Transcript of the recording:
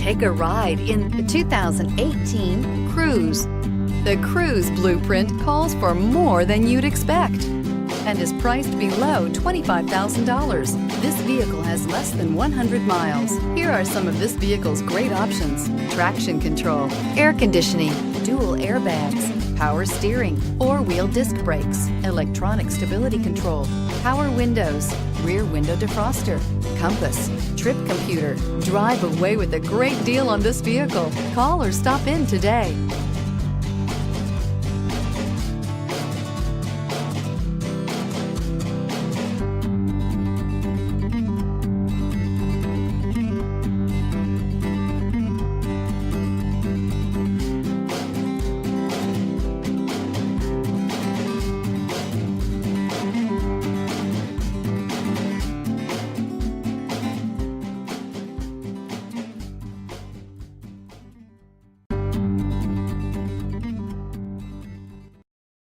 Take a ride in the 2018 Cruze. The Cruze blueprint calls for more than you'd expect and is priced below $25,000. This vehicle has less than 100 miles. Here are some of this vehicle's great options: traction control, air conditioning, dual airbags, power steering, four-wheel disc brakes, electronic stability control, power windows, rear window defroster, compass, trip computer. Drive away with a great deal on this vehicle. Call or stop in today.